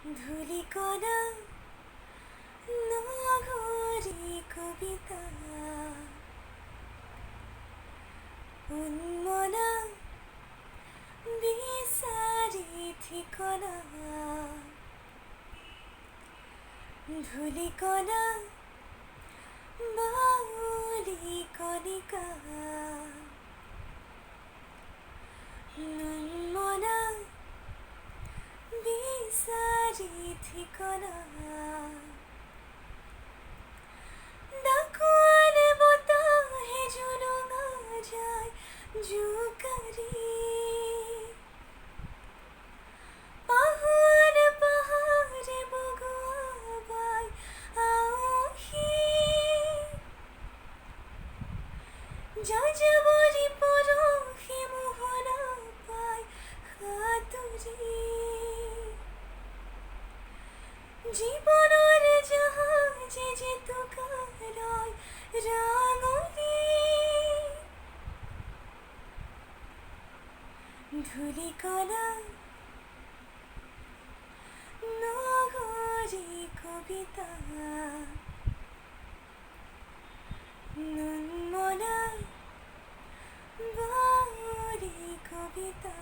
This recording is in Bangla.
ধূলিকণা নগরী কবিতা উন্মনা বিচারি ঠিকনা ধূলিকণা বাউলি কণিকা উন্মনা বিচারি ঠিকনা ডাকুয়ারে বতাহে জুলুঙা যায় জুকারি পাহাড় পাহাড়ে বগুয়াবাই আউহি যাযাবরি পরখি মোহনা পায় হাতুরি জীবনের জাহাজে যেতু কালয় রাঙলি ধূলিকণা নগরী কবিতা উন্মনা বাউলি কবিতা।